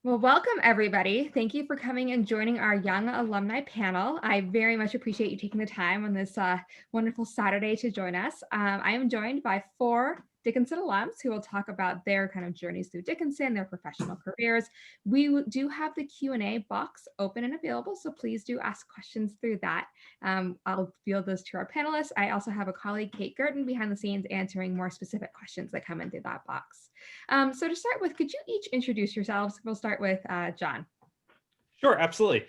Well, welcome everybody. Thank you for coming and joining our Young Alumni panel. I very much appreciate you taking the time on this wonderful Saturday to join us. I am joined by 4 Dickinson alums who will talk about their kind of journeys through Dickinson, their professional careers. We do have the Q&A box open and available, so please do ask questions through that. I'll field those to our panelists. I also have a colleague, Kate Gurton, behind the scenes answering more specific questions that come in through that box. So to start with, could you each introduce yourselves? We'll start with John. Sure, absolutely.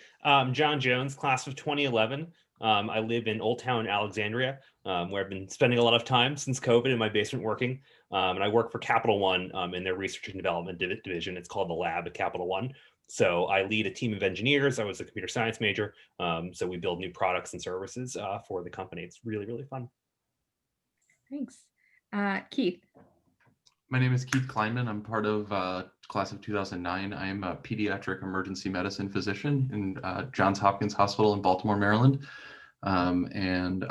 John Jones, class of 2011. I live in Old Town, Alexandria, where I've been spending a lot of time since COVID in my basement working. And I work for Capital One in their research and development division. It's called the Lab at Capital One. So I lead a team of engineers. I was a computer science major. So we build new products and services for the company. It's really, really fun. Thanks. Keith. My name is Keith Kleinman. I'm part of class of 2009. I am a pediatric emergency medicine physician in Johns Hopkins Hospital in Baltimore, Maryland. And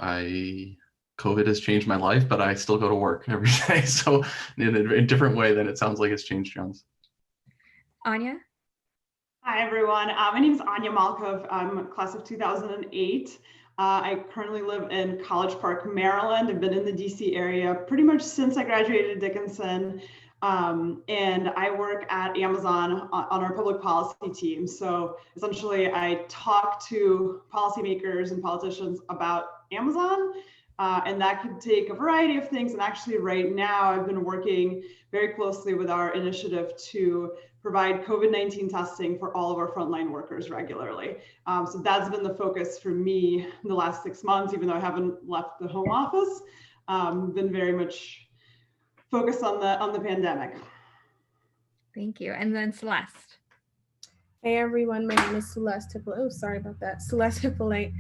COVID has changed my life, but I still go to work every day. So in a different way than it sounds like it's changed John's. Anya. Hi, everyone. My name is Anya Malkov. I'm class of 2008. I currently live in College Park, Maryland. I've been in the DC area pretty much since I graduated Dickinson. And I work at Amazon on our public policy team. So essentially, I talk to policymakers and politicians about Amazon. And that could take a variety of things. And actually, right now, I've been working very closely with our initiative to provide COVID-19 testing for all of our frontline workers regularly. So that's been the focus for me in the last 6 months, even though I haven't left the home office. Been very much focused on the pandemic. Thank you. And then Celeste. Hey everyone, my name is Celeste Hippolyte. Oh, sorry about that. Celeste Hippolyte,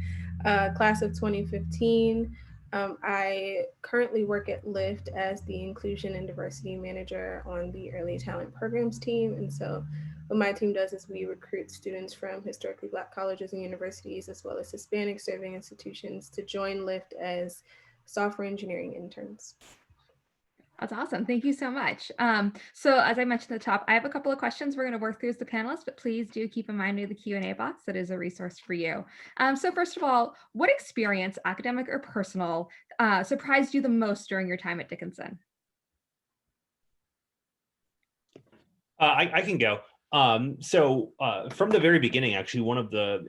class of 2015. I currently work at Lyft as the Inclusion and Diversity Manager on the Early Talent Programs team. And so what my team does is we recruit students from historically Black colleges and universities, as well as Hispanic serving institutions, to join Lyft as software engineering interns. That's awesome. Thank you so much. So as I mentioned at the top, I have a couple of questions we're going to work through as the panelists, but please do keep in mind the Q&A box. That is a resource for you. So first of all, what experience, academic or personal, surprised you the most during your time at Dickinson? I can go. So from the very beginning, actually, one of the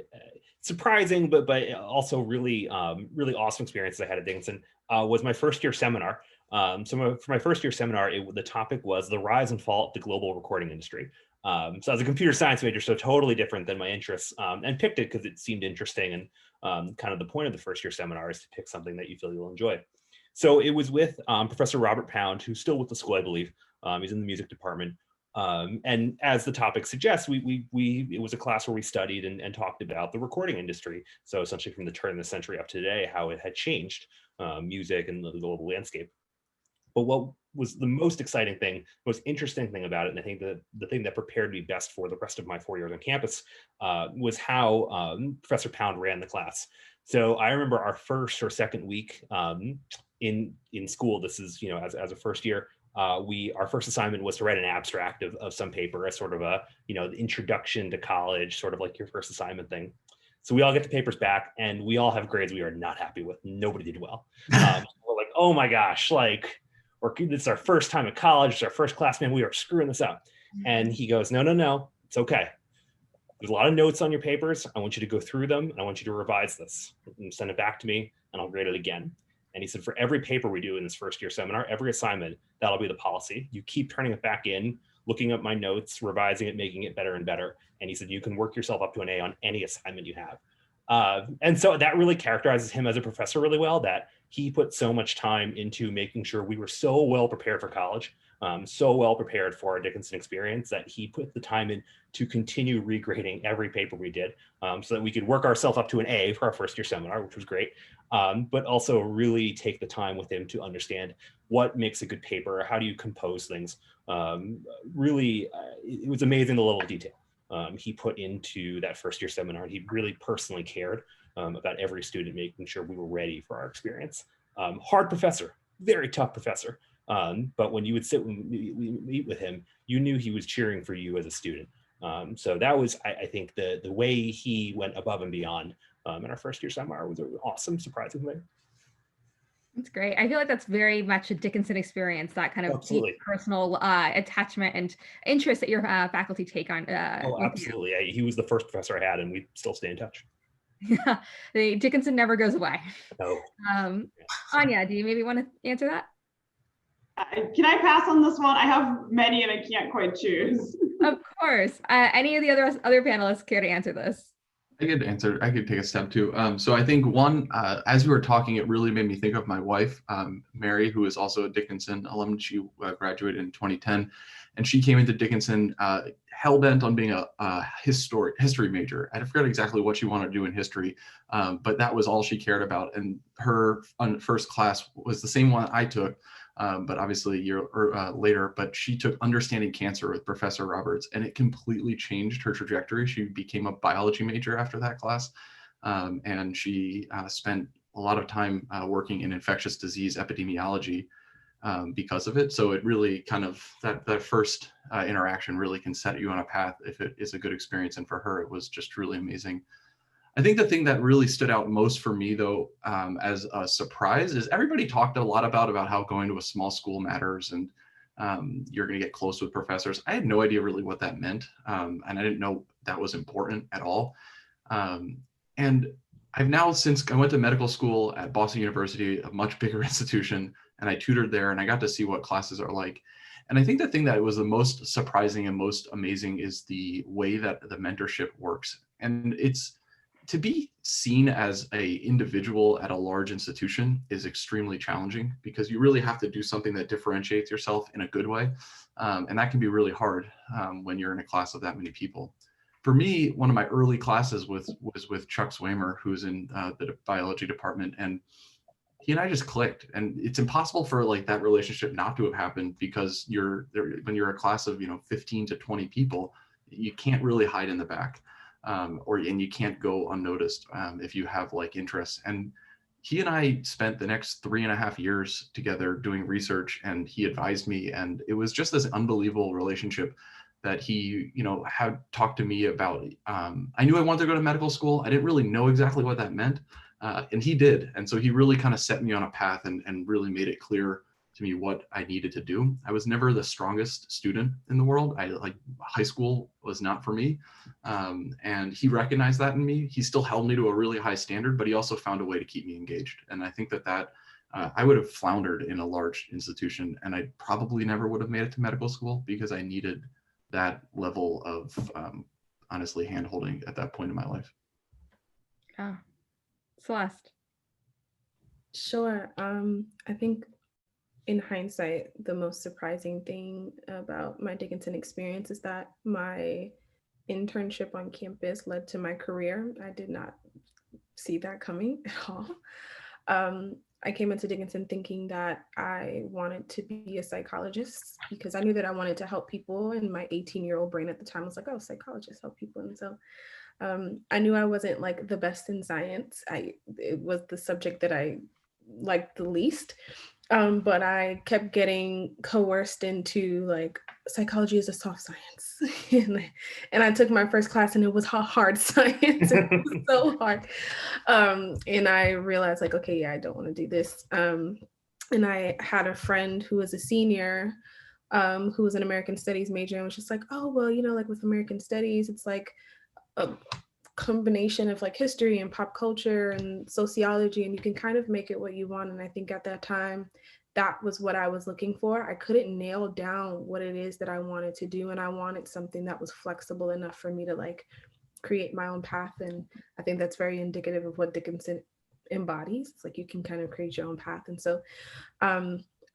surprising but also really really awesome experiences I had at Dickinson was my first year seminar. For my first year seminar, the topic was the rise and fall of the global recording industry. So I was a computer science major, so totally different than my interests, and picked it because it seemed interesting. And kind of the point of the first year seminar is to pick something that you feel you'll enjoy. So it was with Professor Robert Pound, who's still with the school, I believe. He's in the music department. And as the topic suggests, it was a class where we studied and talked about the recording industry. So essentially from the turn of the century up to today, how it had changed music and the global landscape. But what was the most exciting thing, most interesting thing about it, and I think the thing that prepared me best for the rest of my 4 years on campus was how Professor Pound ran the class. So I remember our first or second week in school. This is, as a first year, our first assignment was to write an abstract of some paper as sort of a, the introduction to college, sort of like your first assignment thing. So we all get the papers back and we all have grades we are not happy with. Nobody did well. We're like, oh my gosh, this is our first time at college. It's our first class, man. We are screwing this up. And he goes, no, it's okay. There's a lot of notes on your papers. I want you to go through them and I want you to revise this and send it back to me and I'll grade it again. And he said, for every paper we do in this first year seminar, every assignment, that'll be the policy. You keep turning it back in, looking at my notes, revising it, making it better and better. And he said, you can work yourself up to an A on any assignment you have. And so that really characterizes him as a professor really well, that he put so much time into making sure we were so well prepared for college, so well prepared for our Dickinson experience, that he put the time in to continue regrading every paper we did, so that we could work ourselves up to an A for our first year seminar, which was great, but also really take the time with him to understand what makes a good paper, how do you compose things. Really, it was amazing the level of detail he put into that first year seminar. He really personally cared about every student, making sure we were ready for our experience. Hard professor, very tough professor. But when you would sit when we meet with him, you knew he was cheering for you as a student. So that was, I think, the way he went above and beyond in our first year seminar was an awesome, surprising thing. That's great. I feel like that's very much a Dickinson experience, that kind of Absolutely. deep personal attachment and interest that your faculty take on. Oh, absolutely. He was the first professor I had, and we still stay in touch. Yeah, the Dickinson never goes away. No. Anya, do you maybe want to answer that? Can I pass on this one? I have many and I can't quite choose. Of course. Any of the other panelists care to answer this? I could answer. I could take a step too. So I think one, as you were talking, it really made me think of my wife, Mary, who is also a Dickinson alum. She graduated in 2010, and she came into Dickinson hell-bent on being a history major. I forgot exactly what she wanted to do in history, but that was all she cared about. And her first class was the same one I took, but obviously a year later, but she took Understanding Cancer with Professor Roberts, and it completely changed her trajectory. She became a biology major after that class, and she spent a lot of time working in infectious disease epidemiology because of it. So it really kind of, that first interaction really can set you on a path if it is a good experience. And for her, it was just really amazing. I think the thing that really stood out most for me, though, as a surprise, is everybody talked a lot about how going to a small school matters and you're going to get close with professors. I had no idea really what that meant, and I didn't know that was important at all. And I've now, since I went to medical school at Boston University, a much bigger institution, and I tutored there, and I got to see what classes are like. And I think the thing that was the most surprising and most amazing is the way that the mentorship works. And it's, to be seen as an individual at a large institution is extremely challenging because you really have to do something that differentiates yourself in a good way. And that can be really hard when you're in a class of that many people. For me, one of my early classes was with Chuck Swamer, who's in the biology department, and he and I just clicked. And it's impossible for like that relationship not to have happened because when you're a class of 15 to 20 people, you can't really hide in the back. And you can't go unnoticed if you have like interests. And he and I spent the next 3.5 years together doing research, and he advised me, and it was just this unbelievable relationship that he, had talked to me about. I knew I wanted to go to medical school. I didn't really know exactly what that meant, and he did. And so he really kind of set me on a path and really made it clear to me what I needed to do. I was never the strongest student in the world. High school was not for me. And he recognized that in me. He still held me to a really high standard, but he also found a way to keep me engaged. And I think that I would have floundered in a large institution, and I probably never would have made it to medical school because I needed that level of honestly hand-holding at that point in my life. Oh, Celeste. Sure. I think in hindsight, the most surprising thing about my Dickinson experience is that my internship on campus led to my career. I did not see that coming at all. I came into Dickinson thinking that I wanted to be a psychologist because I knew that I wanted to help people, and my 18-year-old brain at the time was like, oh, psychologists help people. And so I knew I wasn't like the best in science. It was the subject that I liked the least. But I kept getting coerced into like psychology is a soft science. and I took my first class and it was hard science. It was so hard. And I realized like, okay, yeah, I don't want to do this. And I had a friend who was a senior who was an American Studies major and was just like, oh, well, like with American Studies, it's like a combination of like history and pop culture and sociology, and you can kind of make it what you want. And I think at that time, that was what I was looking for. I couldn't nail down what it is that I wanted to do, and I wanted something that was flexible enough for me to like create my own path. And I think that's very indicative of what Dickinson embodies. It's like you can kind of create your own path. And so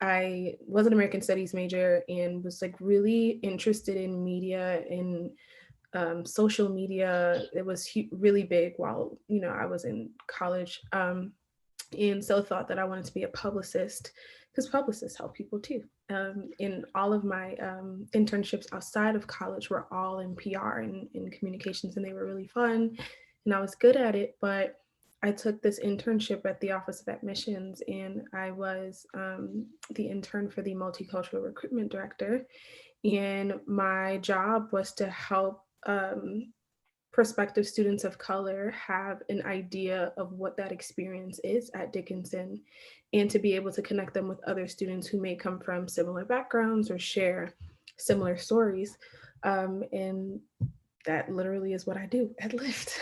I was an American Studies major and was like really interested in media and social media. It was really big while I was in college, and so thought that I wanted to be a publicist because publicists help people too. In all of my internships outside of college were all in PR and in communications, and they were really fun, and I was good at it. But I took this internship at the Office of Admissions, and I was the intern for the multicultural recruitment director, and my job was to help prospective students of color have an idea of what that experience is at Dickinson, and to be able to connect them with other students who may come from similar backgrounds or share similar stories. And that literally is what I do at Lyft.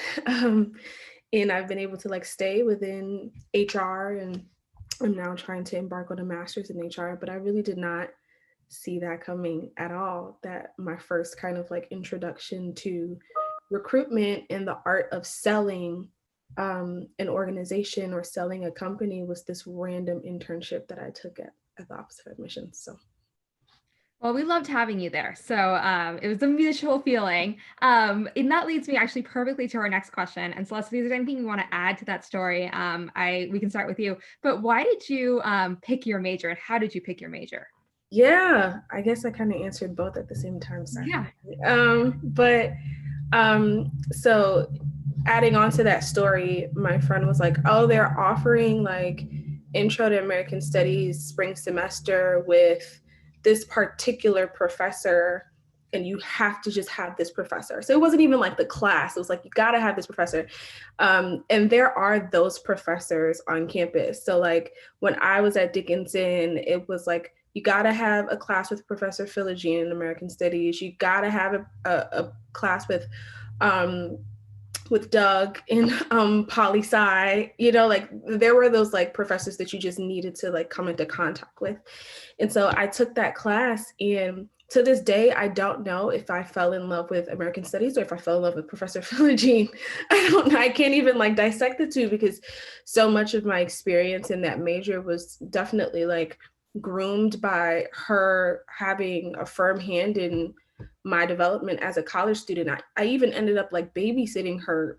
And I've been able to like stay within HR, and I'm now trying to embark on a master's in HR, but I really did not see that coming at all. That my first kind of like introduction to recruitment and the art of selling an organization or selling a company was this random internship that I took at the Office of Admissions. So. Well, we loved having you there. So it was a mutual feeling. And that leads me actually perfectly to our next question. And Celeste, is there anything you want to add to that story? We can start with you. But why did you pick your major, and how did you pick your major? Yeah, I guess I kind of answered both at the same time. Sorry. Yeah. So adding on to that story, my friend was like, oh, they're offering like Intro to American Studies spring semester with this particular professor, and you have to just have this professor. So it wasn't even like the class, it was like, you gotta have this professor. And there are those professors on campus. So like when I was at Dickinson, it was like, you gotta have a class with Professor Philogene in American Studies. You gotta have a class with Doug in poli-sci, like there were those like professors that you just needed to like come into contact with. And so I took that class, and to this day, I don't know if I fell in love with American Studies or if I fell in love with Professor Philogene. I don't know. I can't even like dissect the two, because so much of my experience in that major was definitely like groomed by her having a firm hand in my development as a college student. I even ended up like babysitting her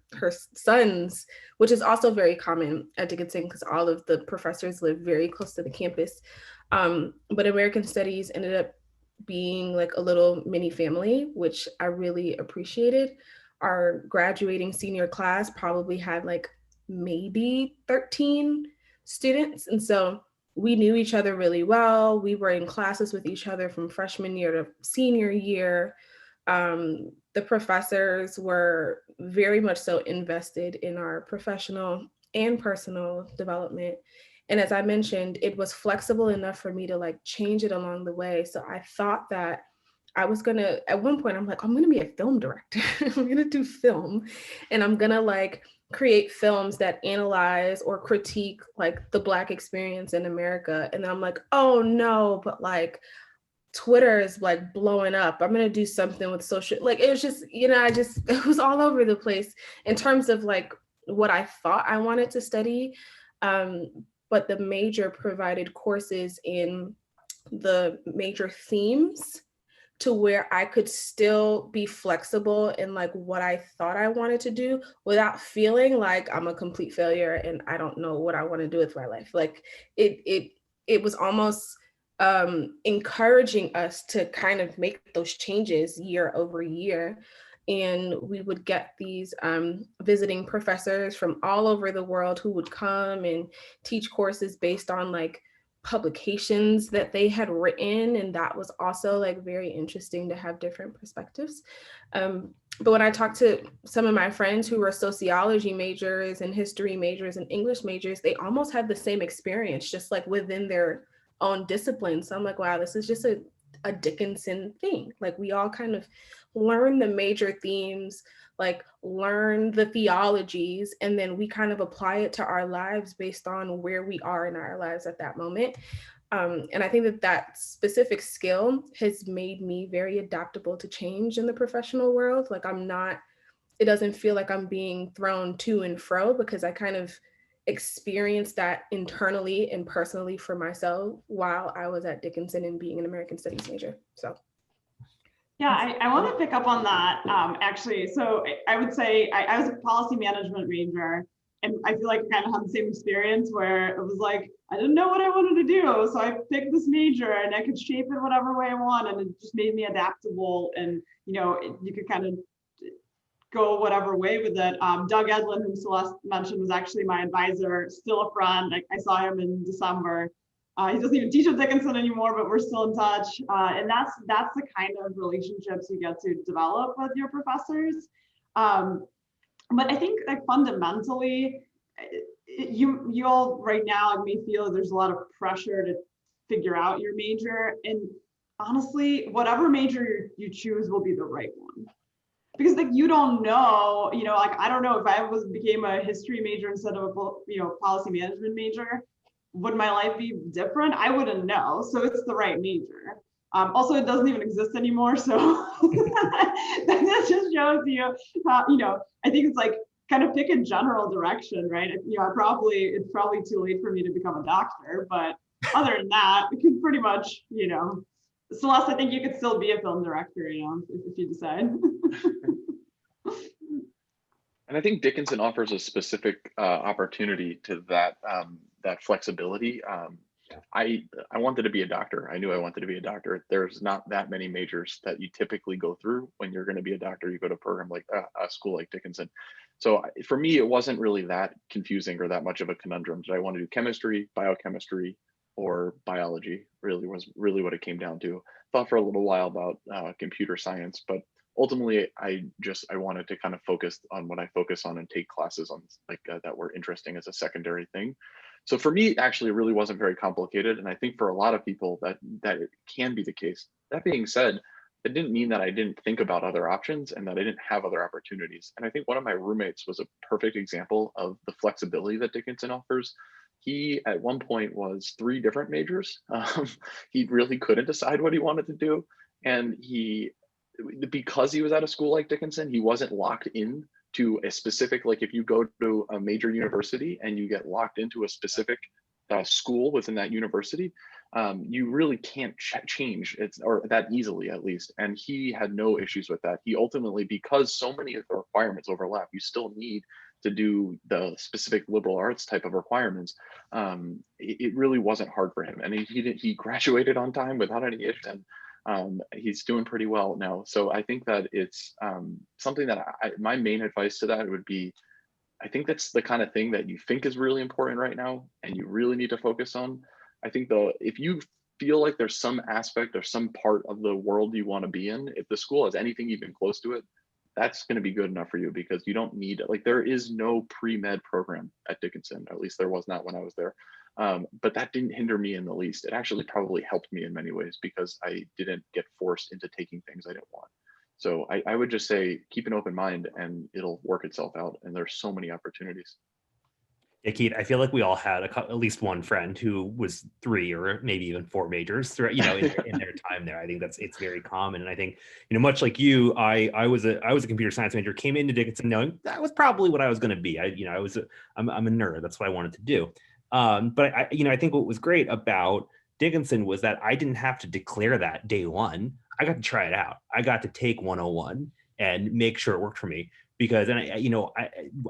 sons, which is also very common at Dickinson because all of the professors live very close to the campus. But American Studies ended up being like a little mini family, which I really appreciated. Our graduating senior class probably had like maybe 13 students. And so we knew each other really well. We were in classes with each other from freshman year to senior year. The professors were very much so invested in our professional and personal development. And as I mentioned, it was flexible enough for me to like change it along the way. So I thought that I was gonna, at one point, I'm like, I'm gonna be a film director. I'm gonna do film, and I'm gonna like create films that analyze or critique like the Black experience in America. And then I'm like, oh no, but like Twitter is like blowing up. I'm gonna do something with social, like it was just, it was all over the place in terms of like what I thought I wanted to study. But the major provided courses in the major themes to where I could still be flexible in like what I thought I wanted to do without feeling like I'm a complete failure and I don't know what I want to do with my life. Like it was almost encouraging us to kind of make those changes year over year. And we would get these visiting professors from all over the world who would come and teach courses based on like publications that they had written. And that was also like very interesting to have different perspectives. But when I talked to some of my friends who were sociology majors and history majors and English majors, they almost had the same experience, just like within their own discipline. So I'm like, wow, this is just a Dickinson thing. Like we all kind of learn the major themes, like learn the theologies, and then we kind of apply it to our lives based on where we are in our lives at that moment. And I think that specific skill has made me very adaptable to change in the professional world. Like it doesn't feel like I'm being thrown to and fro, because I kind of experienced that internally and personally for myself while I was at Dickinson and being an American Studies major. So. Yeah, I want to pick up on that actually. So I would say I was a policy management major, and I feel like I kind of had the same experience where it was like, I didn't know what I wanted to do. So I picked this major and I could shape it whatever way I want. And it just made me adaptable. And, you could kind of go whatever way with it. Doug Edlin, whom Celeste mentioned, was actually my advisor, still a friend. I saw him in December. He doesn't even teach at Dickinson anymore, but we're still in touch. And that's the kind of relationships you get to develop with your professors. But I think like fundamentally, you all right now may feel there's a lot of pressure to figure out your major, and honestly, whatever major you choose will be the right one. Because like you don't know, like I don't know if I became a history major instead of a policy management major, would my life be different? I wouldn't know. So it's the right major. Also, it doesn't even exist anymore. So that just shows you how, I think it's like kind of pick a general direction, right? It's probably too late for me to become a doctor, but other than that, it could pretty much, Celeste, I think you could still be a film director, if you decide. And I think Dickinson offers a specific opportunity to that that flexibility. I wanted to be a doctor. I knew I wanted to be a doctor. There's not that many majors that you typically go through when you're going to be a doctor. You go to a program like a school like Dickinson. So for me, it wasn't really that confusing or that much of a conundrum. Did I want to do chemistry, biochemistry, or biology? Really was really what it came down to. Thought for a little while about computer science, but ultimately I wanted to kind of focus on what I focus on and take classes on like that were interesting as a secondary thing. So for me, actually, it really wasn't very complicated. And I think for a lot of people that it can be the case. That being said, it didn't mean that I didn't think about other options and that I didn't have other opportunities. And I think one of my roommates was a perfect example of the flexibility that Dickinson offers. He at one point was 3 different majors. He really couldn't decide what he wanted to do. And because he was at a school like Dickinson, he wasn't locked in to a specific, like if you go to a major university and you get locked into a specific school within that university, you really can't change it or that easily, at least. And he had no issues with that. He ultimately, because so many of the requirements overlap, you still need to do the specific liberal arts type of requirements. It really wasn't hard for him, and he graduated on time without any issue. And he's doing pretty well now. So I think that it's something that my main advice to that would be, I think that's the kind of thing that you think is really important right now and you really need to focus on. I think though, if you feel like there's some aspect or some part of the world you want to be in, if the school has anything even close to it, that's going to be good enough for you, because you don't need, like, there is no pre-med program at Dickinson, at least there was not when I was there. But that didn't hinder me in the least. It actually probably helped me in many ways because I didn't get forced into taking things I didn't want. So I would just say, keep an open mind and it'll work itself out. And there's so many opportunities. Yeah, Keith, I feel like we all had at least one friend who was 3 or maybe even 4 majors throughout, in their time there. I think it's very common. And I think, much like you, I was a computer science major, came into Dickinson knowing that was probably what I was going to be. I'm a nerd. That's what I wanted to do. But I think what was great about Dickinson was that I didn't have to declare that day one. I got to try it out. I got to take 101 and make sure it worked for me. Because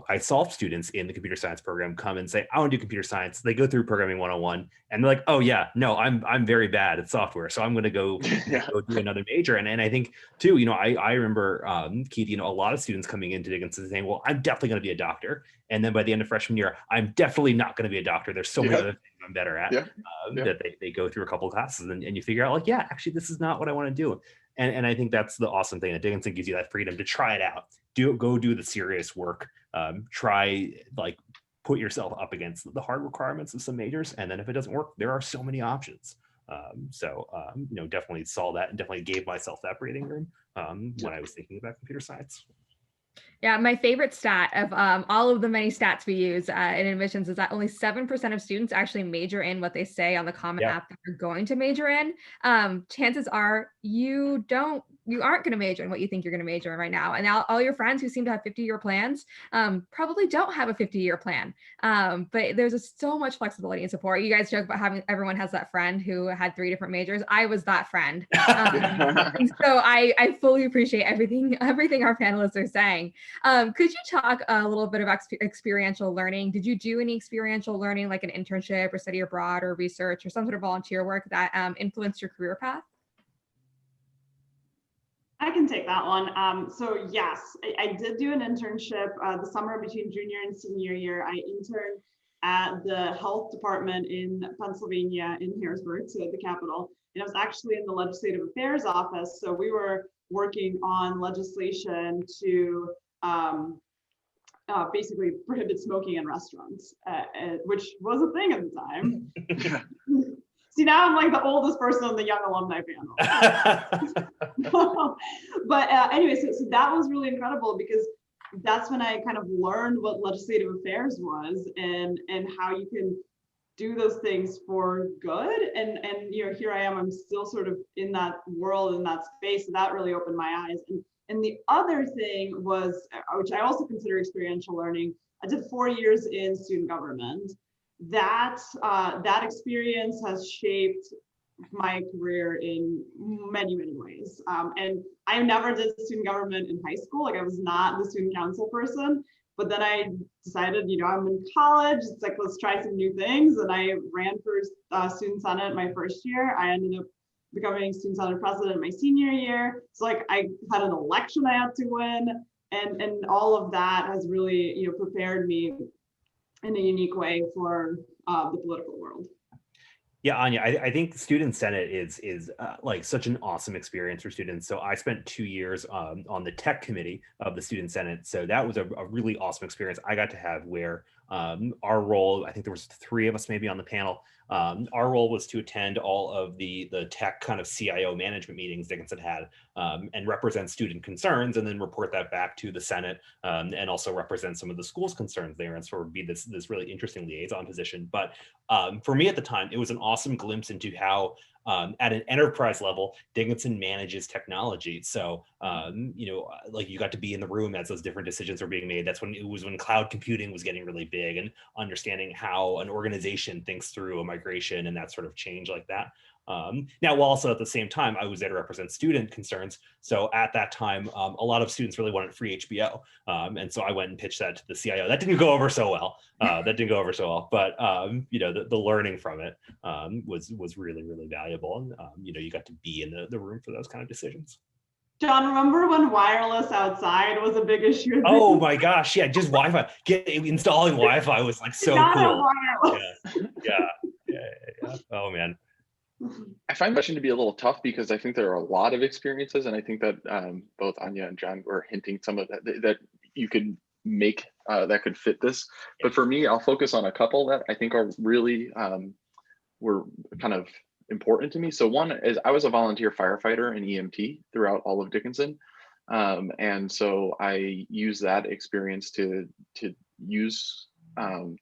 I saw students in the computer science program come and say, I want to do computer science. They go through programming 101 and they're like, oh yeah, no, I'm very bad at software. So I'm going to go do another major. And I think too, I remember, Keith, a lot of students coming into Dickinson saying, well, I'm definitely going to be a doctor. And then by the end of freshman year, I'm definitely not going to be a doctor. There's so many other things I'm better at that they go through a couple of classes and you figure out like, yeah, actually, this is not what I want to do. And I think that's the awesome thing that Dickinson gives you, that freedom to try it out. Go do the serious work. Try, like, put yourself up against the hard requirements of some majors. And then if it doesn't work, there are so many options. Definitely saw that and definitely gave myself that breathing room when I was thinking about computer science. Yeah, my favorite stat of all of the many stats we use in admissions is that only 7% of students actually major in what they say on the Common App that they're going to major in. Chances are you aren't going to major in what you think you're going to major in right now. And all your friends who seem to have 50-year plans probably don't have a 50-year plan. But there's so much flexibility and support. You guys joke about everyone has that friend who had 3 different majors. I was that friend. And so I fully appreciate everything our panelists are saying. Could you talk a little bit about experiential learning? Did you do any experiential learning, like an internship or study abroad or research or some sort of volunteer work that influenced your career path? I can take that one. So yes, I did do an internship the summer between junior and senior year. I interned at the health department in Pennsylvania, in Harrisburg, so the capital. And I was actually in the legislative affairs office. So we were working on legislation to basically prohibit smoking in restaurants, which was a thing at the time. See, now I'm like the oldest person on the Young Alumni panel. But anyway, so that was really incredible because that's when I kind of learned what legislative affairs was and how you can do those things for good. And here I am, I'm still sort of in that world, in that space. So that really opened my eyes. And the other thing was, which I also consider experiential learning, I did 4 years in student government. That experience has shaped my career in many, many ways. And I never did student government in high school. Like I was not the student council person, but then I decided, I'm in college. It's like, let's try some new things. And I ran for student senate my first year. I ended up becoming student senate president my senior year. So like I had an election I had to win, and all of that has really, prepared me in a unique way for the political world. Yeah, Anya, I think Student Senate is like such an awesome experience for students. So I spent 2 years on the tech committee of the Student Senate. So that was a really awesome experience I got to have where our role, I think there was 3 of us maybe on the panel. Our role was to attend all of the tech kind of CIO management meetings Dickinson had and represent student concerns and then report that back to the Senate and also represent some of the school's concerns there and sort of be this really interesting liaison position. But for me at the time, it was an awesome glimpse into how at an enterprise level, Dickinson manages technology. So, like you got to be in the room as those different decisions were being made. That's when when cloud computing was getting really big and understanding how an organization thinks through a migration and that sort of change like that. Now, also at the same time, I was there to represent student concerns. So at that time, a lot of students really wanted free HBO. And so I went and pitched that to the CIO. That didn't go over so well. But the learning from it was really, really valuable. And, you got to be in the room for those kind of decisions. John, remember when wireless outside was a big issue? Oh my gosh, yeah, just Wi-Fi. Installing Wi-Fi was like so cool. Yeah. Oh man. I find the question to be a little tough because I think there are a lot of experiences, and I think that both Anya and John were hinting some of that you could make that could fit this. But for me, I'll focus on a couple that I think are really were kind of important to me. So one is I was a volunteer firefighter and EMT throughout all of Dickinson, and so I use that experience to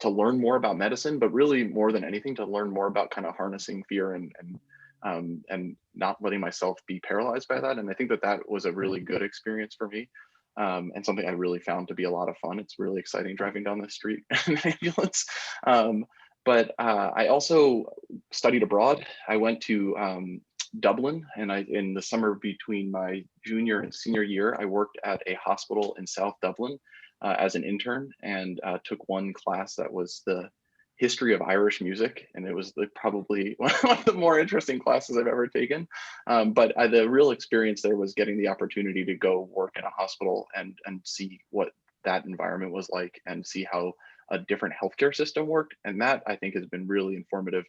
learn more about medicine, but really more than anything to learn more about kind of harnessing fear and not letting myself be paralyzed by that. And I think that was a really good experience for me, and something I really found to be a lot of fun. It's really exciting driving down the street in an ambulance. But I also studied abroad. I went to Dublin, and in the summer between my junior and senior year, I worked at a hospital in South Dublin as an intern, and took one class that was the history of Irish music, and it was probably one of the more interesting classes I've ever taken. But the real experience there was getting the opportunity to go work in a hospital and see what that environment was like and see how a different healthcare system worked. And that I think has been really informative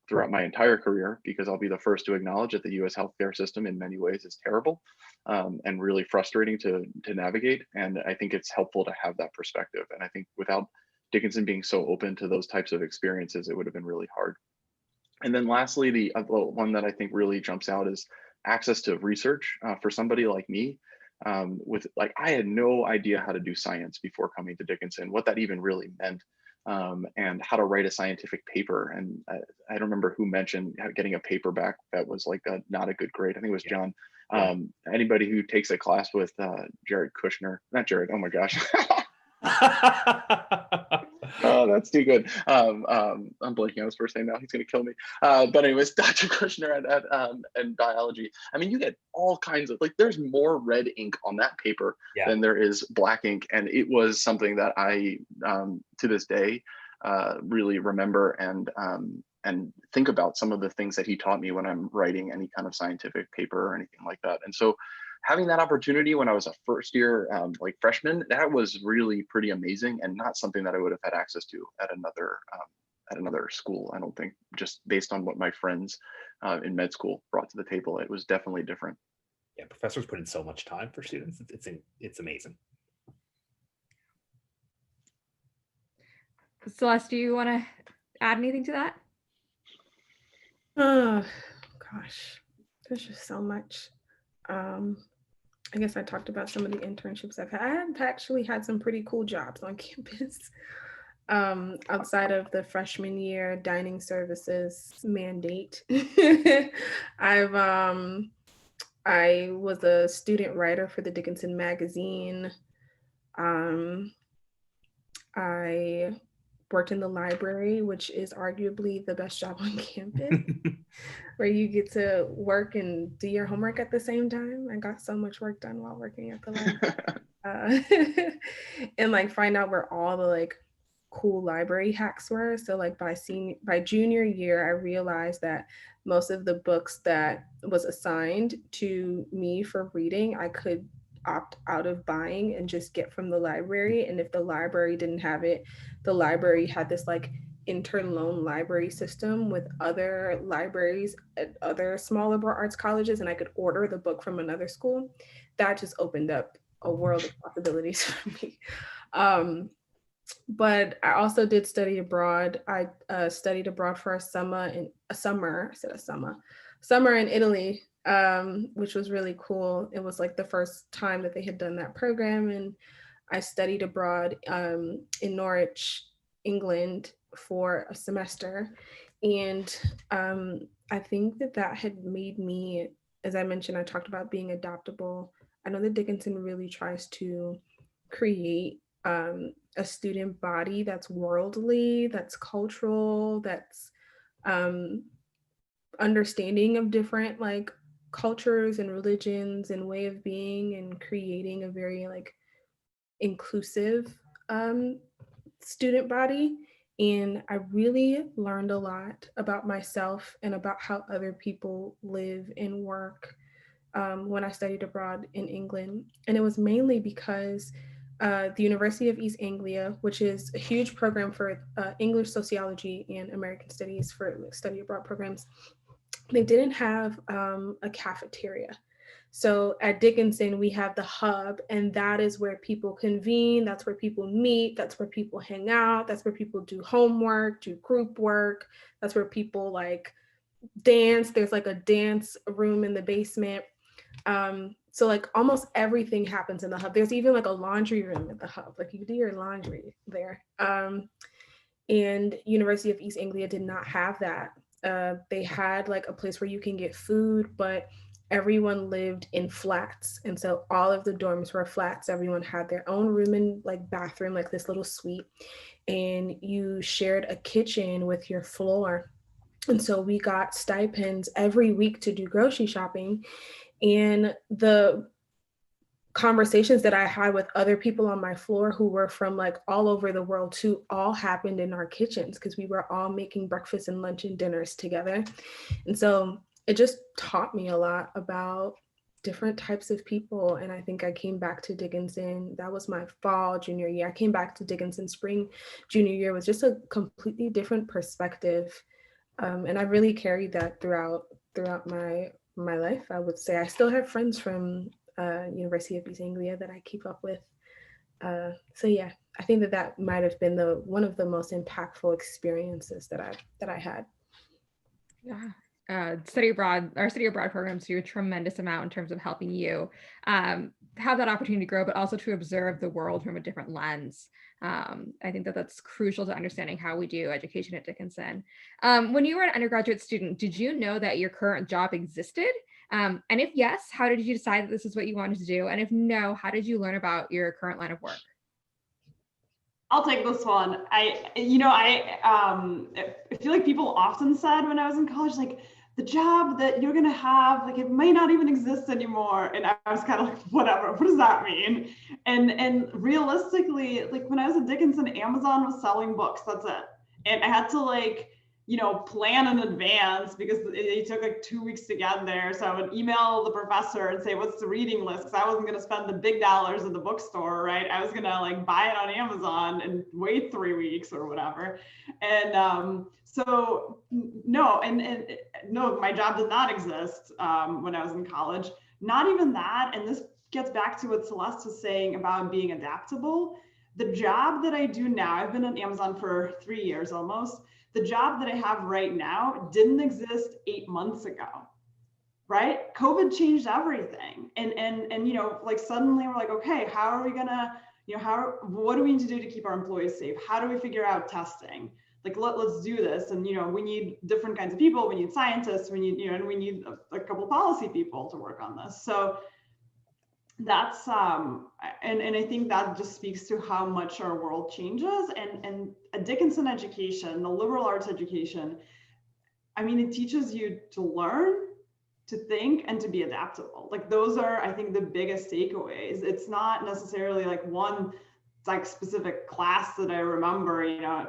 throughout my entire career, because I'll be the first to acknowledge that the US healthcare system in many ways is terrible and really frustrating to navigate. And I think it's helpful to have that perspective. And I think without Dickinson being so open to those types of experiences, it would have been really hard. And then lastly, the one that I think really jumps out is access to research for somebody like me. I had no idea how to do science before coming to Dickinson, what that even really meant, and how to write a scientific paper. And I don't remember who mentioned getting a paperback that was like not a good grade. I think it was John. Anybody who takes a class with Jared Kushner, not Jared, oh my gosh. Oh, that's too good. I'm blanking on his first name now. He's going to kill me. But anyways, Dr. Kushner and biology. I mean, you get all kinds of, there's more red ink on that paper than there is black ink. And it was something that I, to this day, really remember and think about some of the things that he taught me when I'm writing any kind of scientific paper or anything like that. And so having that opportunity when I was a first year like freshman, that was really pretty amazing, and not something that I would have had access to at another school. I don't think, just based on what my friends in med school brought to the table, it was definitely different. Yeah, professors put in so much time for students. It's amazing. Celeste, do you want to add anything to that? Oh gosh, there's just so much. I guess I talked about some of the internships I've had. I've actually had some pretty cool jobs on campus. Outside of the freshman year dining services mandate, I was a student writer for the Dickinson magazine. I worked in the library, which is arguably the best job on campus, where you get to work and do your homework at the same time. I got so much work done while working at the library. And like find out where all the like cool library hacks were. So like by junior year, I realized that most of the books that was assigned to me for reading, I could opt out of buying and just get from the library. And if the library didn't have it, the library had this like interloan library system with other libraries at other small liberal arts colleges, and I could order the book from another school. That just opened up a world of possibilities for me. But I also did study abroad. I studied abroad for a summer in Italy, which was really cool. It was like the first time that they had done that program. And I studied abroad in Norwich, England for a semester. And I think that had made me, as I mentioned, I talked about being adaptable. I know that Dickinson really tries to create a student body that's worldly, that's cultural, that's understanding of different like cultures and religions and way of being, and creating a very like inclusive student body. And I really learned a lot about myself and about how other people live and work when I studied abroad in England. And it was mainly because the University of East Anglia, which is a huge program for English, sociology, and American studies for study abroad programs, they didn't have a cafeteria. So at Dickinson, we have the hub, and that is where people convene. That's where people meet. That's where people hang out. That's where people do homework, do group work. That's where people like dance. There's like a dance room in the basement. So like almost everything happens in the hub. There's even like a laundry room at the hub. Like you do your laundry there. And University of East Anglia did not have that. They had like a place where you can get food, but everyone lived in flats. And so all of the dorms were flats. Everyone had their own room and like bathroom, like this little suite. And you shared a kitchen with your floor. And so we got stipends every week to do grocery shopping. And the conversations that I had with other people on my floor who were from like all over the world too, all happened in our kitchens because we were all making breakfast and lunch and dinners together. And so it just taught me a lot about different types of people. And I think I came back to Dickinson. That was my fall junior year. I came back to Dickinson spring junior year with just a completely different perspective. And I really carried that throughout my life. I would say I still have friends from University of East Anglia that I keep up with. So yeah, I think that might have been one of the most impactful experiences that I had. Yeah. Our study abroad programs do a tremendous amount in terms of helping you have that opportunity to grow, but also to observe the world from a different lens. I think that's crucial to understanding how we do education at Dickinson. When you were an undergraduate student, did you know that your current job existed? And if yes, how did you decide that this is what you wanted to do? And if no, how did you learn about your current line of work? I'll take this one. I feel like people often said when I was in college, like, the job that you're gonna have, like, it might not even exist anymore. And I was kind of like, whatever, what does that mean? And realistically, like when I was at Dickinson, Amazon was selling books, that's it. And I had to like plan in advance because they took like 2 weeks to get there. So I would email the professor and say, what's the reading list? Because I wasn't going to spend the big dollars at the bookstore, right? I was going to like buy it on Amazon and wait 3 weeks or whatever. And so no, and no, my job did not exist when I was in college. Not even that. And this gets back to what Celeste was saying about being adaptable. The job that I do now, I've been at Amazon for 3 years almost. The job that I have right now didn't exist 8 months ago, right? COVID changed everything. And like suddenly we're like, okay, how are we gonna, what do we need to do to keep our employees safe? How do we figure out testing? Like, let's do this. And, we need different kinds of people. We need scientists, we need, and we need a couple policy people to work on this. So that's and I think that just speaks to how much our world changes. And a Dickinson education, the liberal arts education, I mean, it teaches you to learn, to think, and to be adaptable. Like, those are, I think, the biggest takeaways. It's not necessarily like one like specific class that I remember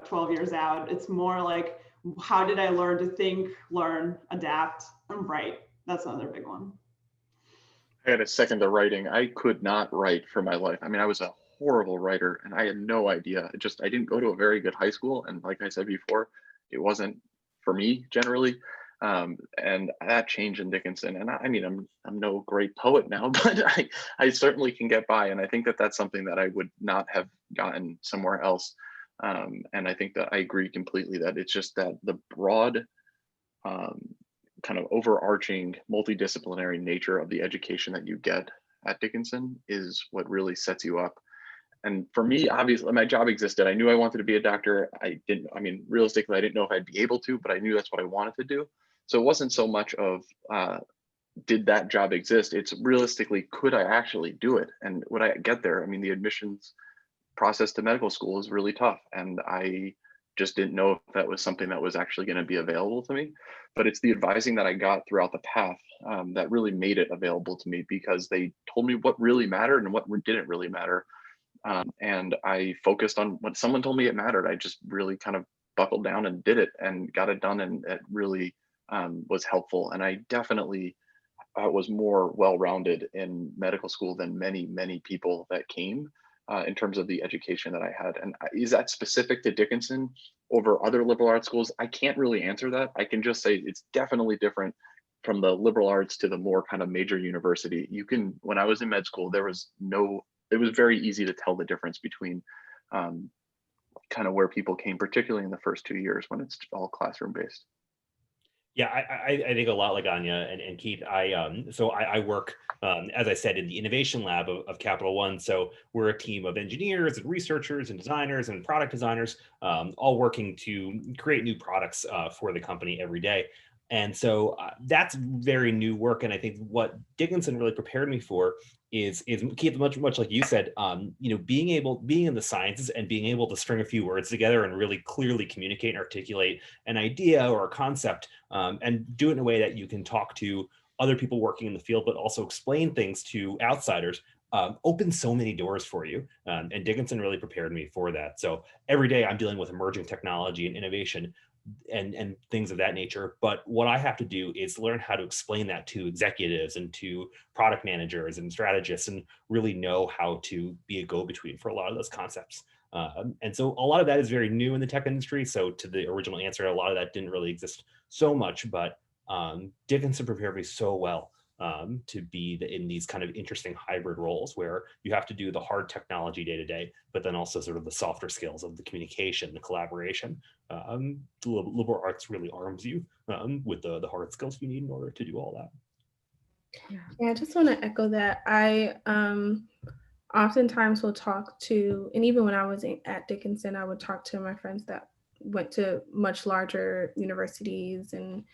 12 years out. It's more like, how did I learn to think, learn, adapt, and write? That's another big one. I had a second to writing. I could not write for my life. I mean, I was a horrible writer and I had no idea. I didn't go to a very good high school. And like I said before, it wasn't for me generally. And that changed in Dickinson. And I mean, I'm no great poet now, but I certainly can get by. And I think that that's something that I would not have gotten somewhere else. And I think that I agree completely that it's just that the broad, kind of overarching multidisciplinary nature of the education that you get at Dickinson is what really sets you up. And for me, obviously, my job existed. I knew I wanted to be a doctor. Realistically, I didn't know if I'd be able to, but I knew that's what I wanted to do. So it wasn't so much of, did that job exist? It's realistically, could I actually do it? And would I get there? I mean, the admissions process to medical school is really tough. And I just didn't know if that was something that was actually going to be available to me. But it's the advising that I got throughout the path that really made it available to me, because they told me what really mattered and what didn't really matter. And I focused on when someone told me it mattered. I just really kind of buckled down and did it and got it done. And it really was helpful. And I definitely was more well-rounded in medical school than many people that came. In terms of the education that I had. And is that specific to Dickinson over other liberal arts schools? I can't really answer that. I can just say it's definitely different from the liberal arts to the more kind of major university. When I was in med school, it was very easy to tell the difference between kind of where people came, particularly in the first 2 years when it's all classroom based. Yeah, I think a lot like Anya and Keith. I work, as I said, in the innovation lab of Capital One. So we're a team of engineers and researchers and designers and product designers, all working to create new products for the company every day. And so that's very new work. And I think what Dickinson really prepared me for is Keith, much like you said, being in the sciences and being able to string a few words together and really clearly communicate and articulate an idea or a concept, and do it in a way that you can talk to other people working in the field, but also explain things to outsiders, opens so many doors for you. And Dickinson really prepared me for that. So every day I'm dealing with emerging technology and innovation and things of that nature. But what I have to do is learn how to explain that to executives and to product managers and strategists, and really know how to be a go-between for a lot of those concepts. And so a lot of that is very new in the tech industry. So to the original answer, a lot of that didn't really exist so much, but Dickinson prepared me so well to be in these kind of interesting hybrid roles where you have to do the hard technology day to day, but then also sort of the softer skills of the communication, the collaboration. The liberal arts really arms you with the hard skills you need in order to do all that. Yeah, I just want to echo that. I oftentimes will talk to, and even when I was at Dickinson, I would talk to my friends that went to much larger universities and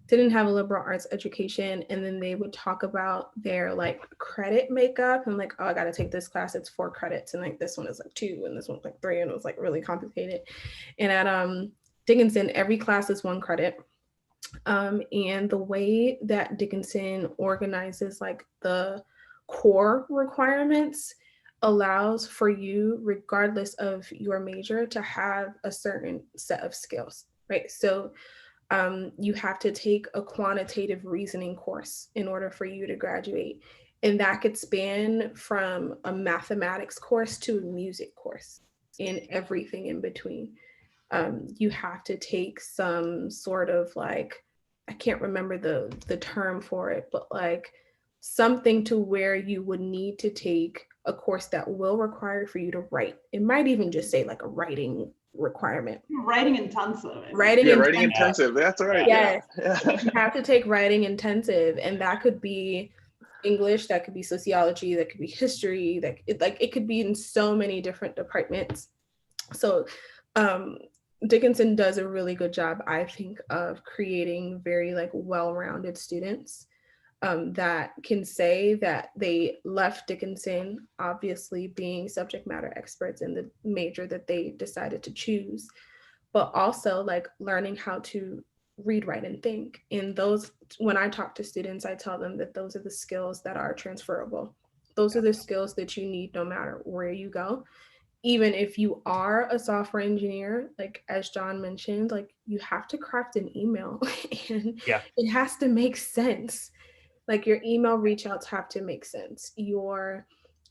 didn't have a liberal arts education, and then they would talk about their like credit makeup and like, oh, I got to take this class, it's 4 credits, and like this one is like 2 and this one's like 3, and it was like really complicated. And at Dickinson, every class is 1 credit. And the way that Dickinson organizes like the core requirements allows for you, regardless of your major, to have a certain set of skills, right? So You have to take a quantitative reasoning course in order for you to graduate. And that could span from a mathematics course to a music course and everything in between. You have to take some sort of like, I can't remember the term for it, but like something to where you would need to take a course that will require for you to write. It might even just say like a writing requirement. Writing intensive. Writing Yeah, intensive. writing intensive. That's right. Yes. Yeah. You have to take writing intensive, and that could be English, that could be sociology, that could be history, it could be in so many different departments. So Dickinson does a really good job, I think, of creating very like well-rounded students that can say that they left Dickinson, obviously being subject matter experts in the major that they decided to choose, but also like learning how to read, write, and think. And those, when I talk to students, I tell them that those are the skills that are transferable. Those are the skills that you need no matter where you go. Even if you are a software engineer, like as John mentioned, like you have to craft an email and it has to make sense. Like your email reach outs have to make sense.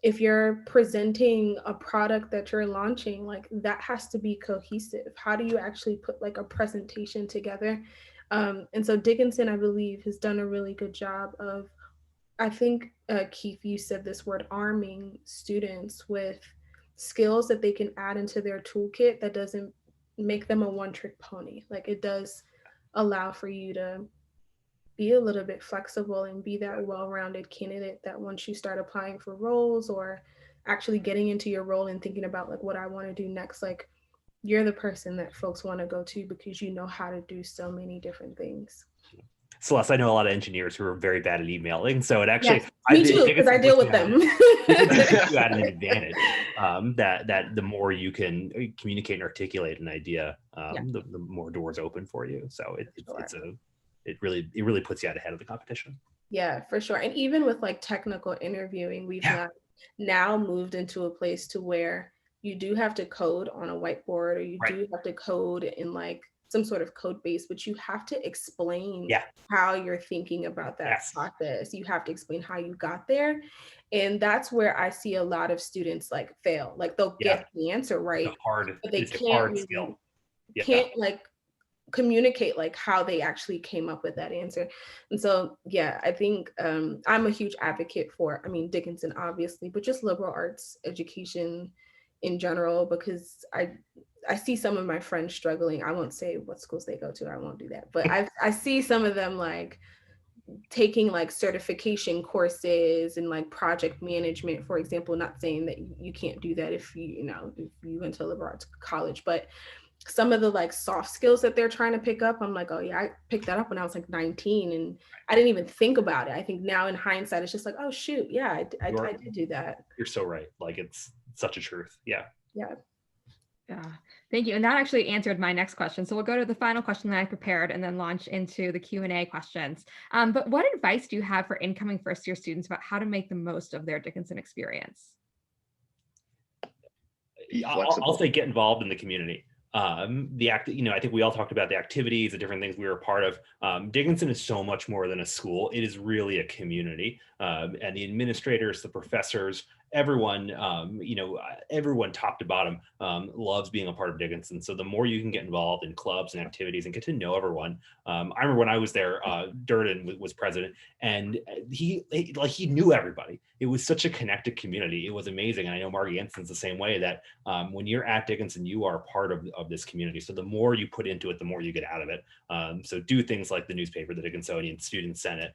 If you're presenting a product that you're launching, like that has to be cohesive. How do you actually put like a presentation together? And so Dickinson, I believe, has done a really good job of, I think, Keith, you said this word, arming students with skills that they can add into their toolkit that doesn't make them a one-trick pony. Like it does allow for you to be a little bit flexible and be that well-rounded candidate that once you start applying for roles or actually getting into your role and thinking about like what I want to do next, like you're the person that folks want to go to because you know how to do so many different things. Celeste, I know a lot of engineers who are very bad at emailing, so it actually, yes, me too, because I deal with them. You had an advantage that the more you can communicate and articulate an idea, the more doors open for you. So it really puts you out ahead of the competition. Yeah, for sure. And even with like technical interviewing, we've now moved into a place to where you do have to code on a whiteboard, or you do have to code in like some sort of code base, but you have to explain how you're thinking about that process. You have to explain how you got there. And that's where I see a lot of students like fail. Like they'll get the answer right, but they can't like communicate like how they actually came up with that answer. And so I think I'm a huge advocate for, I mean, Dickinson obviously, but just liberal arts education in general, because I see some of my friends struggling. I won't say what schools they go to, I won't do that, but I see some of them like taking like certification courses and like project management, for example. Not saying that you can't do that if you went to a liberal arts college, but some of the like soft skills that they're trying to pick up, I'm like, oh yeah, I picked that up when I was like 19 and I didn't even think about it. I think now in hindsight, it's just like, oh shoot, yeah, I did do that. You're so right. Like it's such a truth. Yeah. Thank you. And that actually answered my next question. So we'll go to the final question that I prepared and then launch into the Q&A questions. But what advice do you have for incoming first-year students about how to make the most of their Dickinson experience? I'll say get involved in the community. I think we all talked about the activities, the different things we were a part of. Dickinson is so much more than a school. It is really a community, and the administrators, the professors, everyone, everyone top to bottom loves being a part of Dickinson. So the more you can get involved in clubs and activities and get to know everyone. I remember when I was there, Durden was president, and he knew everybody. It was such a connected community. It was amazing. And I know Margie Ensign's the same way, that when you're at Dickinson, you are part of this community. So the more you put into it, the more you get out of it. So do things like the newspaper, the Dickinsonian Student Senate,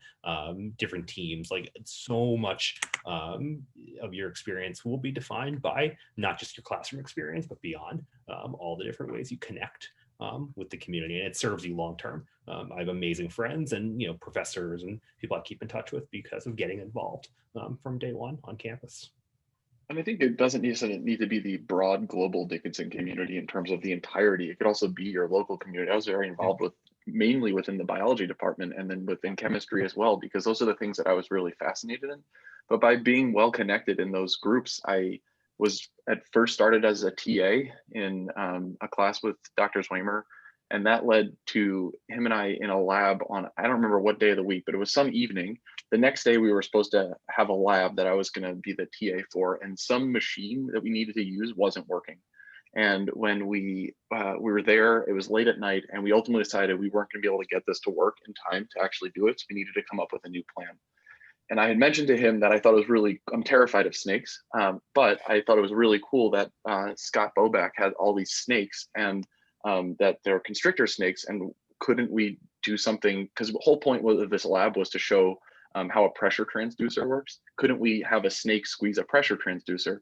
different teams, like so much of your experience will be defined by not just your classroom experience, but beyond all the different ways you connect with the community, and it serves you long term. I have amazing friends and professors and people I keep in touch with because of getting involved from day one on campus. And I think it doesn't necessarily need to be the broad global Dickinson community in terms of the entirety. It could also be your local community. I was very involved with mainly within the biology department and then within chemistry as well, because those are the things that I was really fascinated in. But by being well connected in those groups, I was at first started as a TA in a class with Dr. Zweimer, And that led to him and I in a lab on, I don't remember what day of the week, but it was some evening. The next day we were supposed to have a lab that I was going to be the TA for, and some machine that we needed to use wasn't working. And when we were there, it was late at night, and we ultimately decided we weren't going to be able to get this to work in time to actually do it. So we needed to come up with a new plan. And I had mentioned to him that I thought it was really, I'm terrified of snakes, but I thought it was really cool that Scott Bobak had all these snakes, and that they're constrictor snakes, and couldn't we do something, because the whole point of this lab was to show how a pressure transducer works. Couldn't we have a snake squeeze a pressure transducer?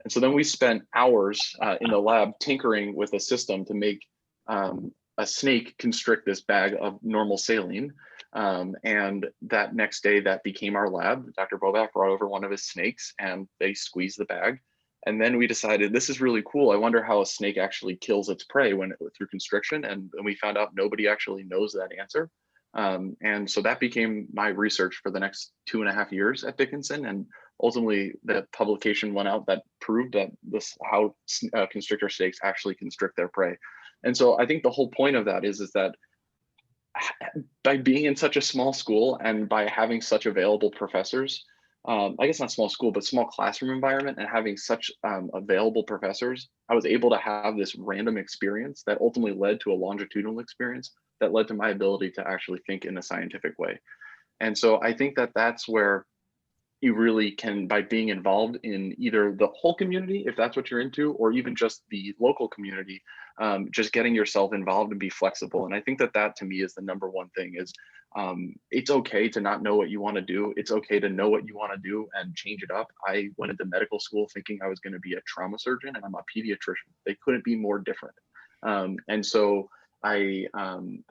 And so then we spent hours in the lab tinkering with a system to make a snake constrict this bag of normal saline. And that next day, that became our lab. Dr. Bobak brought over one of his snakes, and they squeezed the bag. And then we decided, this is really cool. I wonder how a snake actually kills its prey through constriction. And we found out nobody actually knows that answer. And so that became my research for the next 2.5 years at Dickinson. And ultimately, the publication went out that proved that how constrictor snakes actually constrict their prey. And so I think the whole point of that is that by being in such a small school and by having such available professors, I guess not small school, but small classroom environment, and having such available professors, I was able to have this random experience that ultimately led to a longitudinal experience that led to my ability to actually think in a scientific way. And so I think that that's where you really can, by being involved in either the whole community, if that's what you're into, or even just the local community, just getting yourself involved and be flexible. And I think that that to me is the number one thing is it's okay to not know what you want to do. It's okay to know what you want to do and change it up. I went into medical school thinking I was going to be a trauma surgeon, and I'm a pediatrician. They couldn't be more different. And so I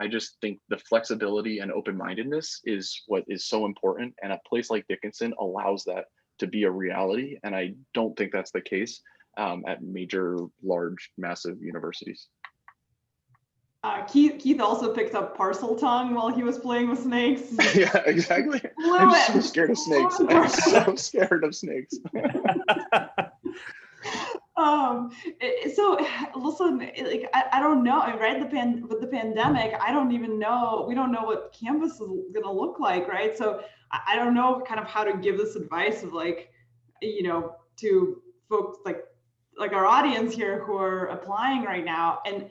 just think the flexibility and open-mindedness is what is so important. And a place like Dickinson allows that to be a reality. And I don't think that's the case at major, large, massive universities. Keith also picked up parcel tongue while he was playing with snakes. Yeah, exactly. I'm so scared of snakes. I'm so scared of snakes. So listen, like I don't know, right? With the pandemic, I don't even know. We don't know what campus is going to look like, right? So I don't know kind of how to give this advice of like, you know, to folks like our audience here who are applying right now. And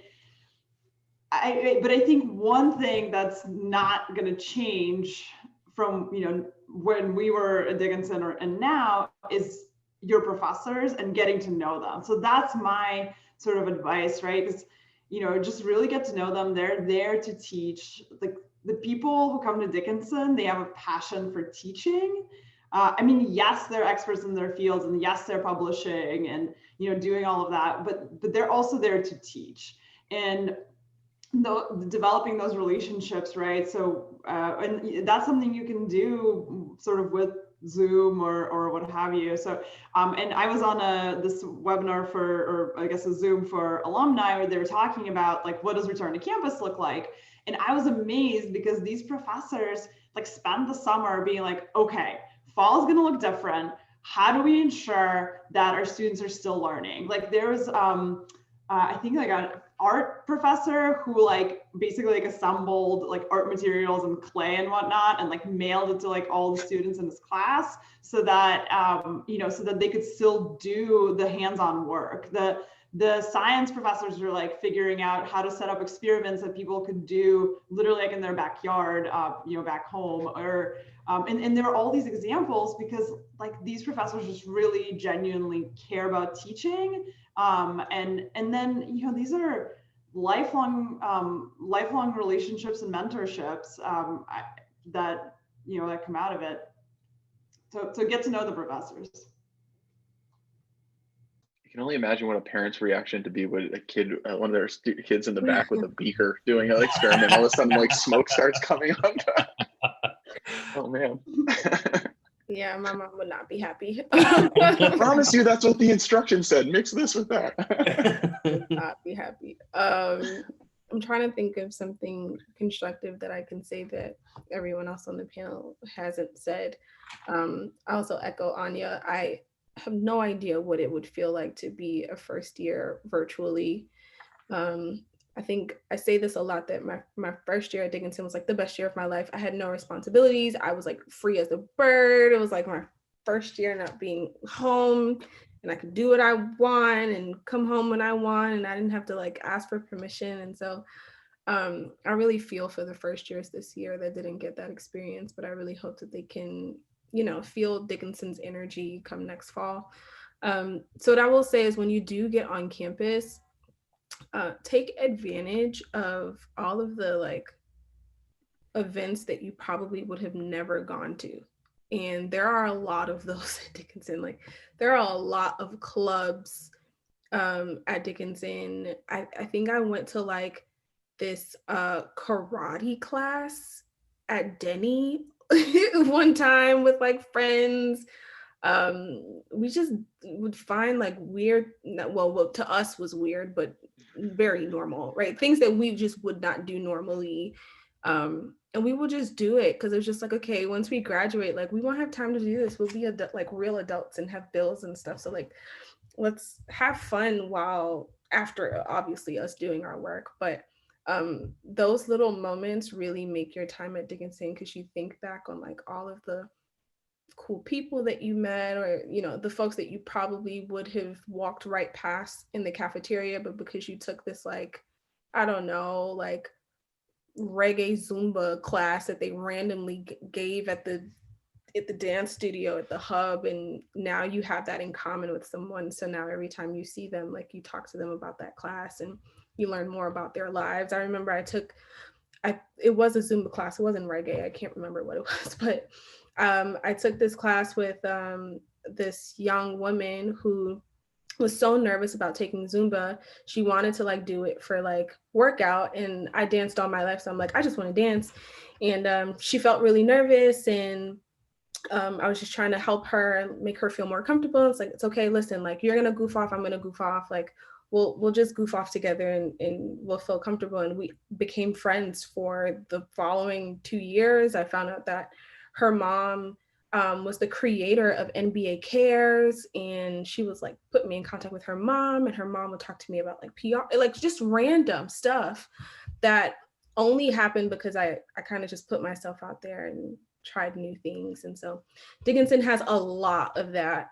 but I think one thing that's not going to change from, you know, when we were at Dickinson and now is your professors and getting to know them. So that's my sort of advice, right? Because, you know, just really get to know them. They're there to teach. Like the people who come to Dickinson, they have a passion for teaching. I mean, yes, they're experts in their fields, and yes, they're publishing and, you know, doing all of that, but they're also there to teach and developing those relationships, right? So, and that's something you can do sort of with Zoom or what have you. So, and I was on this webinar or I guess a Zoom for alumni where they were talking about like, what does return to campus look like? And I was amazed because these professors like spent the summer being like, okay, fall is going to look different. How do we ensure that our students are still learning? Like there was, I think like an art professor who like basically like assembled like art materials and clay and whatnot and like mailed it to like all the students in his class so that you know, so that they could still do the hands-on work. The science professors were like figuring out how to set up experiments that people could do literally like in their backyard, you know, back home, or and there are all these examples because like these professors just really genuinely care about teaching. And then, you know, these are lifelong relationships and mentorships that, you know, that come out of it. So get to know the professors. You can only imagine what a parent's reaction to be with a kid, one of their kids in the back with a beaker doing an experiment. All of a sudden, like smoke starts coming up. Oh man. Yeah, my mom would not be happy. I promise you that's what the instruction said. Mix this with that. Would not be happy. I'm trying to think of something constructive that I can say that everyone else on the panel hasn't said. I also echo Anya. I have no idea what it would feel like to be a first year virtually. I think I say this a lot, that my first year at Dickinson was like the best year of my life. I had no responsibilities. I was like free as a bird. It was like my first year not being home, and I could do what I want and come home when I want, and I didn't have to like ask for permission. And so I really feel for the first years this year that didn't get that experience, but I really hope that they can, feel Dickinson's energy come next fall. So what I will say is, when you do get on campus, take advantage of all of the like events that you probably would have never gone to. And there are a lot of those at Dickinson. Like, there are a lot of clubs at Dickinson. I think I went to like this karate class at Denny one time with like friends. We just would find like weird, well, to us was weird, but very normal, right? Things that we just would not do normally. And we will just do it because it's just like, okay, once we graduate, like we won't have time to do this. We'll be like real adults and have bills and stuff. So like, let's have fun while after obviously us doing our work. But those little moments really make your time at Dickinson, because you think back on like all of the cool people that you met, or the folks that you probably would have walked right past in the cafeteria, but because you took this like, I don't know, like reggae Zumba class that they randomly gave at the dance studio at the hub, and now you have that in common with someone. So now every time you see them, like you talk to them about that class and you learn more about their lives. I remember it was a Zumba class. It wasn't reggae. I can't remember what it was, but I took this class with this young woman who was so nervous about taking Zumba. She wanted to like do it for like workout, and I danced all my life. So I'm like, I just want to dance. And she felt really nervous, and I was just trying to help her and make her feel more comfortable. It's like, it's okay, listen, like you're gonna goof off, I'm gonna goof off. Like we'll just goof off together, and we'll feel comfortable. And we became friends for the following 2 years. I found out that her mom was the creator of NBA Cares, and she was like put me in contact with her mom, and her mom would talk to me about like PR, like just random stuff that only happened because I kind of just put myself out there and tried new things. And so Dickinson has a lot of that.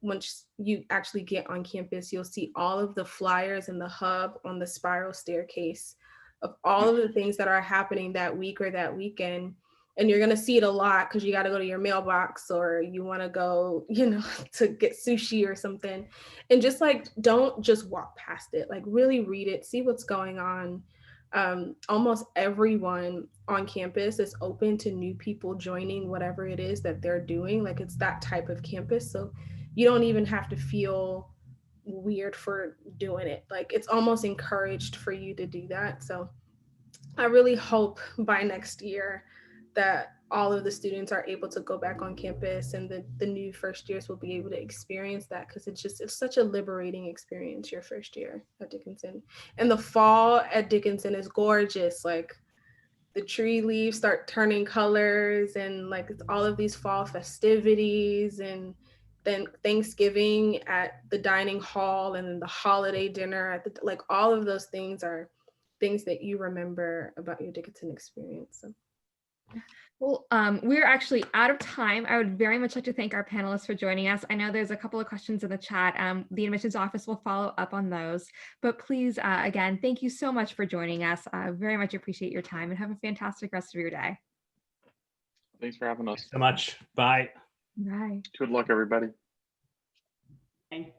Once you actually get on campus, you'll see all of the flyers in the hub on the spiral staircase of all of the things that are happening that week or that weekend. And you're going to see it a lot because you got to go to your mailbox, or you want to go, to get sushi or something. And just like, don't just walk past it, like really read it, see what's going on. Almost everyone on campus is open to new people joining whatever it is that they're doing. Like, it's that type of campus. So you don't even have to feel weird for doing it. Like, it's almost encouraged for you to do that. So I really hope by next year that all of the students are able to go back on campus, and the new first years will be able to experience that, because it's such a liberating experience your first year at Dickinson. And the fall at Dickinson is gorgeous. Like, the tree leaves start turning colors, and like it's all of these fall festivities, and then Thanksgiving at the dining hall, and then the holiday dinner at the, like all of those things are things that you remember about your Dickinson experience. So. Well, we're actually out of time. I would very much like to thank our panelists for joining us. I know there's a couple of questions in the chat. The admissions office will follow up on those. But please, again, thank you so much for joining us. I very much appreciate your time, and have a fantastic rest of your day. Thanks for having us. Thanks so much. Bye. Bye. Good luck, everybody. Bye.